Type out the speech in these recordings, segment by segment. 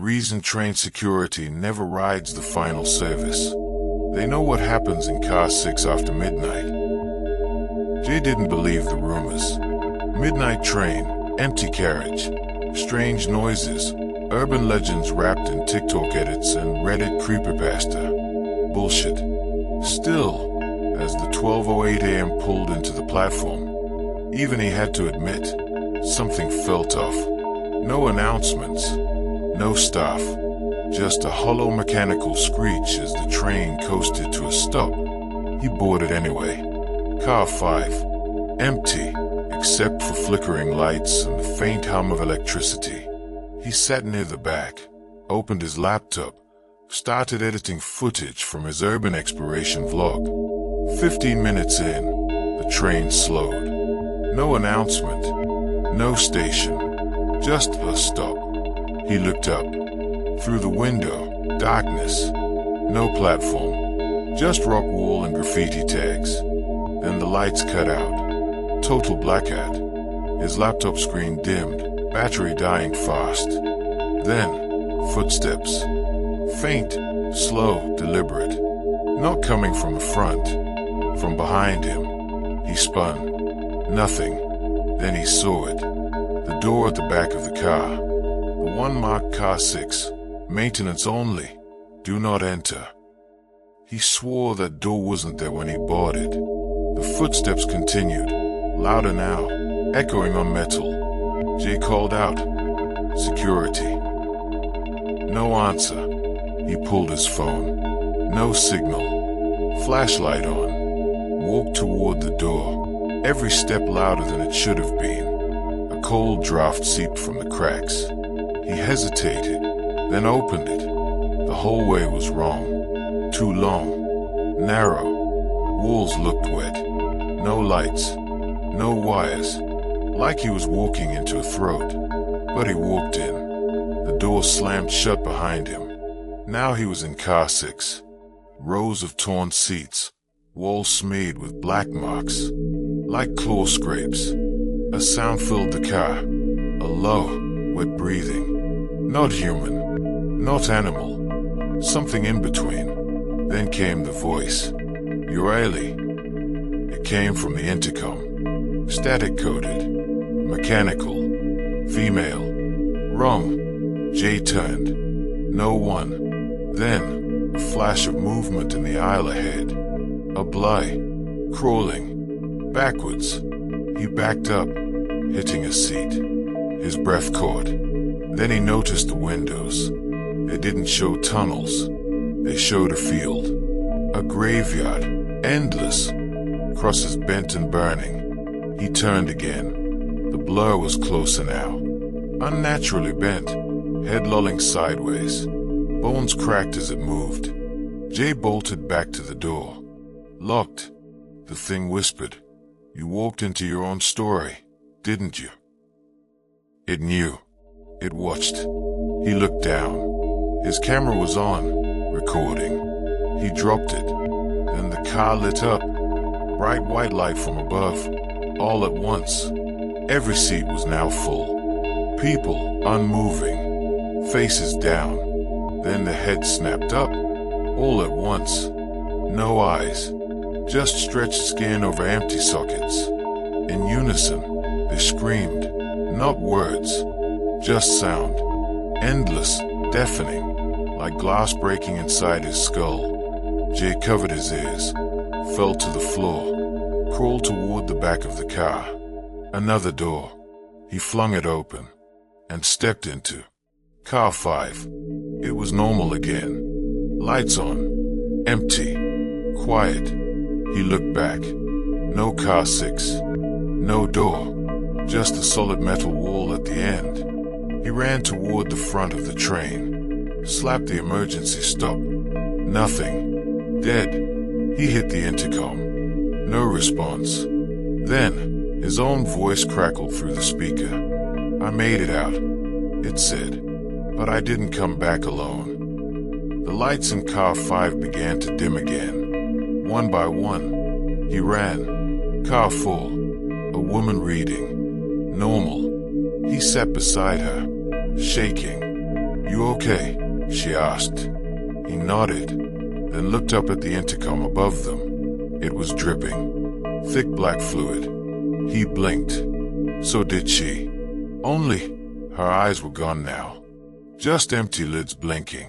reason train security never rides the final service. They know what happens in car 6 after midnight. Jay didn't believe the rumors. Midnight train, empty carriage, strange noises, urban legends wrapped in TikTok edits and Reddit creepypasta. Bullshit. Still, as the 12:08 a.m. pulled into the platform, even he had to admit, something felt off. No announcements, no staff, just a hollow mechanical screech as the train coasted to a stop. He boarded anyway. Car 5, empty, except for flickering lights and the faint hum of electricity. He sat near the back, opened his laptop, started editing footage from his urban exploration vlog. 15 minutes in, the train slowed. No announcement, no station, just a stop. He looked up. Through the window, darkness. No platform, just rock wall and graffiti tags. Then the lights cut out. Total blackout. His laptop screen dimmed, battery dying fast. Then, footsteps. Faint, slow, deliberate. Not coming from the front. From behind him. He spun. Nothing. Then he saw it. The door at the back of the car. The one marked car 6. Maintenance only. Do not enter. He swore that door wasn't there when he bought it. The footsteps continued. Louder now. Echoing on metal. Jay called out. Security. No answer. He pulled his phone. No signal. Flashlight on. Walked toward the door. Every step louder than it should have been. A cold draft seeped from the cracks. He hesitated, then opened it. The hallway was wrong. Too long. Narrow. Walls looked wet. No lights. No wires. Like he was walking into a throat. But he walked in. The door slammed shut behind him. Now he was in car 6. Rows of torn seats. Walls smeared with black marks. Like claw scrapes. A sound filled the car. A low, wet breathing. Not human. Not animal. Something in between. Then came the voice. You're eerie. It came from the intercom. Static-coded. Mechanical. Female. Wrong. Jay turned. No one. Then, a flash of movement in the aisle ahead. A bly. Crawling. Backwards. He backed up, hitting a seat. His breath caught. Then he noticed the windows. They didn't show tunnels. They showed a field. A graveyard. Endless. Crosses bent and burning. He turned again. The blur was closer now. Unnaturally bent. Head lolling sideways. Bones cracked as it moved. Jay bolted back to the door. Locked. The thing whispered. You walked into your own story, didn't you? It knew. It watched. He looked down. His camera was on, recording. He dropped it. Then the car lit up. Bright white light from above. All at once. Every seat was now full. People, unmoving. Faces down. Then the head snapped up. All at once. No eyes. Just stretched skin over empty sockets. In unison, they screamed. Not words. Just sound. Endless, deafening, like glass breaking inside his skull. Jay covered his ears, fell to the floor, crawled toward the back of the car. Another door. He flung it open and stepped into car 5. It was normal again. Lights on. Empty. Quiet. He looked back. No car 6. No door. Just a solid metal wall at the end. He ran toward the front of the train. Slapped the emergency stop. Nothing. Dead. He hit the intercom. No response. Then, his own voice crackled through the speaker. I made it out, it said. But I didn't come back alone. The lights in car 5 began to dim again. One by one, he ran. Car full. A woman reading. Normal. He sat beside her, shaking. "You okay?" she asked. He nodded, then looked up at the intercom above them. It was dripping, thick black fluid. He blinked. So did she. Only, her eyes were gone now. Just empty lids blinking.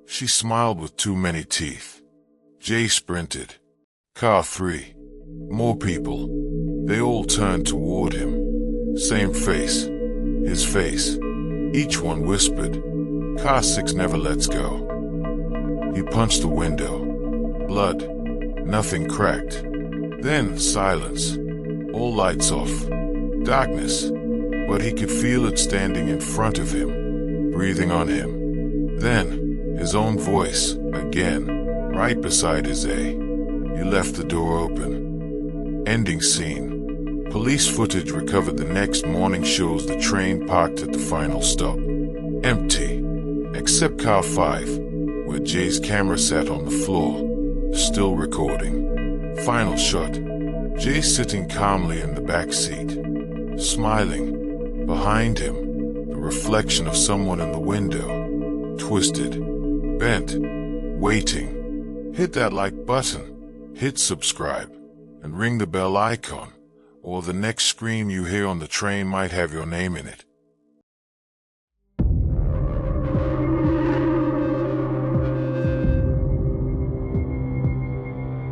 She smiled with too many teeth. Jay sprinted. Car 3. More people. They all turned toward him. Same face. His face. Each one whispered, "Car 6 never lets go." He punched the window. Blood. Nothing cracked. Then silence. All lights off. Darkness. But he could feel it standing in front of him, breathing on him. Then, his own voice, again, right beside his A. "You left the door open." Ending scene. Police footage recovered the next morning shows the train parked at the final stop. Empty. Except car 5, where Jay's camera sat on the floor, still recording. Final shot. Jay sitting calmly in the back seat, smiling. Behind him, the reflection of someone in the window, twisted, bent, waiting. Hit that like button, hit subscribe, and ring the bell icon, or the next scream you hear on the train might have your name in it.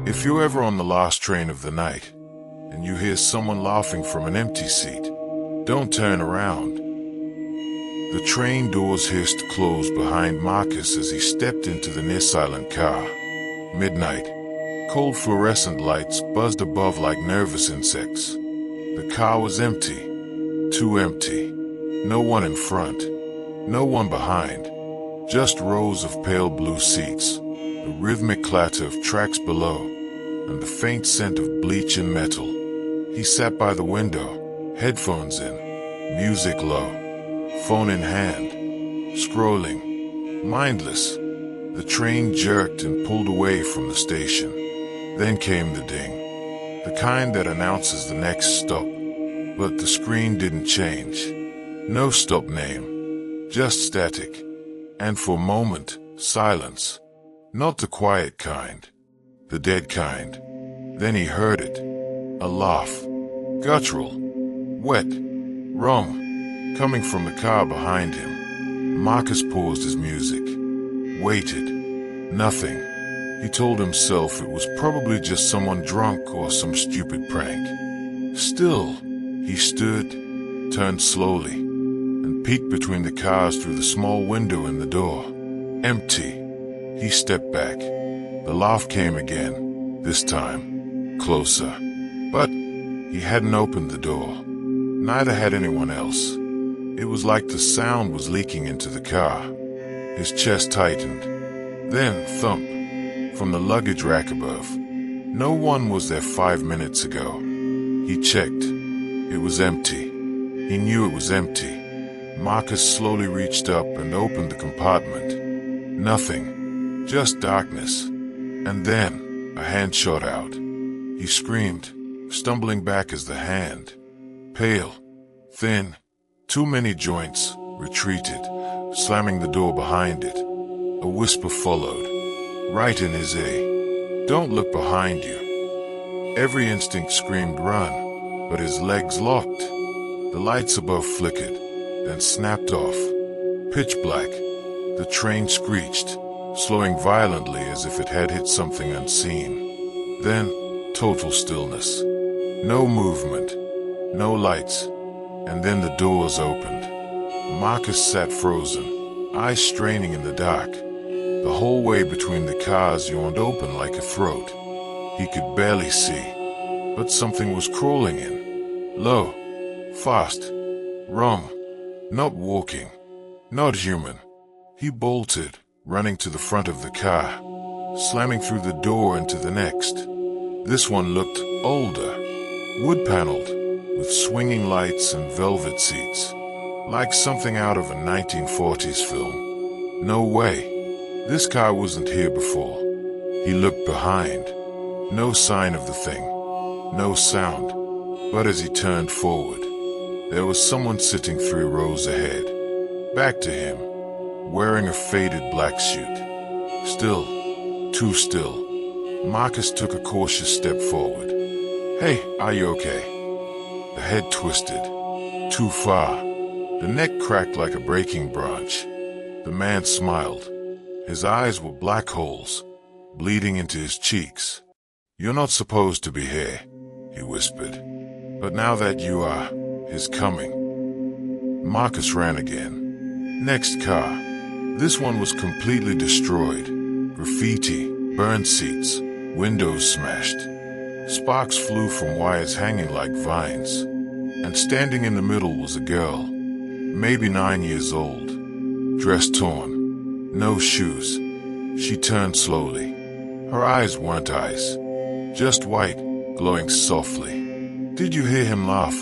If you're ever on the last train of the night, and you hear someone laughing from an empty seat, don't turn around. The train doors hissed closed behind Marcus as he stepped into the near-silent car. Midnight. Cold fluorescent lights buzzed above like nervous insects. The car was empty. Too empty. No one in front. No one behind. Just rows of pale blue seats. The rhythmic clatter of tracks below, and the faint scent of bleach and metal. He sat by the window, headphones in, music low, phone in hand, scrolling, mindless. The train jerked and pulled away from the station. Then came the ding, the kind that announces the next stop. But the screen didn't change. No stop name, just static. And for a moment, silence. Not the quiet kind, the dead kind. Then he heard it. A laugh. Guttural. Wet. Wrong. Coming from the car behind him. Marcus paused his music. Waited. Nothing. He told himself it was probably just someone drunk or some stupid prank. Still, he stood, turned slowly, and peeked between the cars through the small window in the door. Empty. He stepped back. The laugh came again, this time, closer. But he hadn't opened the door. Neither had anyone else. It was like the sound was leaking into the car. His chest tightened. Then, thump, from the luggage rack above. No one was there 5 minutes ago. He checked. It was empty. He knew it was empty. Marcus slowly reached up and opened the compartment. Nothing. Just darkness. And then, a hand shot out. He screamed, stumbling back as the hand, pale, thin, too many joints, retreated, slamming the door behind it. A whisper followed, right in his ear. "Don't look behind you." Every instinct screamed run, but his legs locked. The lights above flickered, then snapped off. Pitch black. The train screeched, slowing violently as if it had hit something unseen. Then, total stillness. No movement, no lights, and then the doors opened. Marcus sat frozen, eyes straining in the dark. The whole way between the cars yawned open like a throat. He could barely see, but something was crawling in. Low, fast, wrong, not walking, not human. He bolted, running to the front of the car, slamming through the door into the next. This one looked older, wood-paneled, with swinging lights and velvet seats, like something out of a 1940s film. No way. This car wasn't here before. He looked behind. No sign of the thing. No sound. But as he turned forward, there was someone sitting 3 rows ahead. Back to him. wearing a faded black suit. Still, too still. Marcus took a cautious step forward. "Hey, are you okay?" The head twisted. Too far. The neck cracked like a breaking branch. The man smiled. His eyes were black holes, bleeding into his cheeks. "You're not supposed to be here," he whispered. "But now that you are, he's coming." Marcus ran again. Next car. This one was completely destroyed. Graffiti, burned seats, windows smashed. Sparks flew from wires hanging like vines. And standing in the middle was a girl, maybe 9 years old. Dress torn, no shoes. She turned slowly. Her eyes weren't eyes, just white, glowing softly. "Did you hear him laugh?"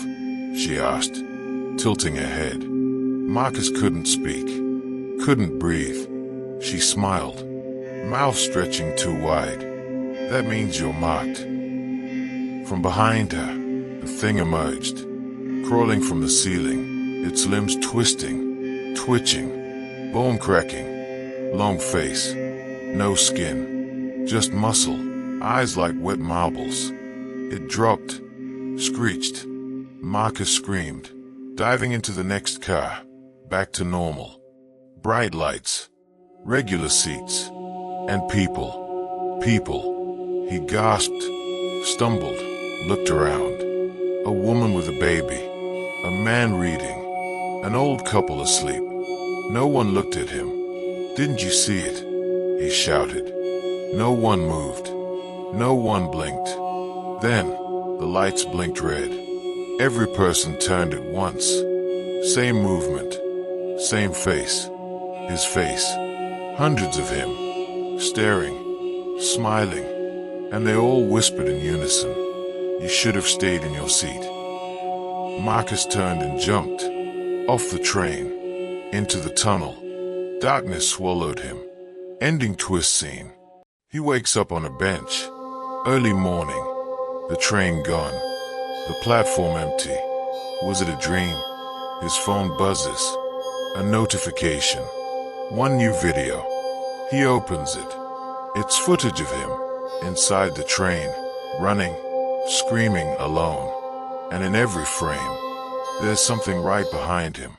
she asked, tilting her head. Marcus couldn't speak, couldn't breathe. She smiled, mouth stretching too wide. "That means you're marked." From behind her, the thing emerged, crawling from the ceiling, its limbs twisting, twitching, bone cracking, long face, no skin, just muscle, eyes like wet marbles. It dropped, screeched. Marcus screamed, diving into the next car, back to normal. Bright lights, regular seats, and people. People. He gasped, stumbled, looked around. A woman with a baby, a man reading, an old couple asleep. No one looked at him. "Didn't you see it?" he shouted. No one moved. No one blinked. Then, the lights blinked red. Every person turned at once. Same movement. Same face. His face. Hundreds of him. Staring. Smiling. And they all whispered in unison, "You should have stayed in your seat." Marcus turned and jumped. Off the train. Into the tunnel. Darkness swallowed him. Ending twist scene. He wakes up on a bench. Early morning. The train gone. The platform empty. Was it a dream? His phone buzzes. A notification. One new video. He opens it. It's footage of him, inside the train, running, screaming alone. And in every frame, there's something right behind him.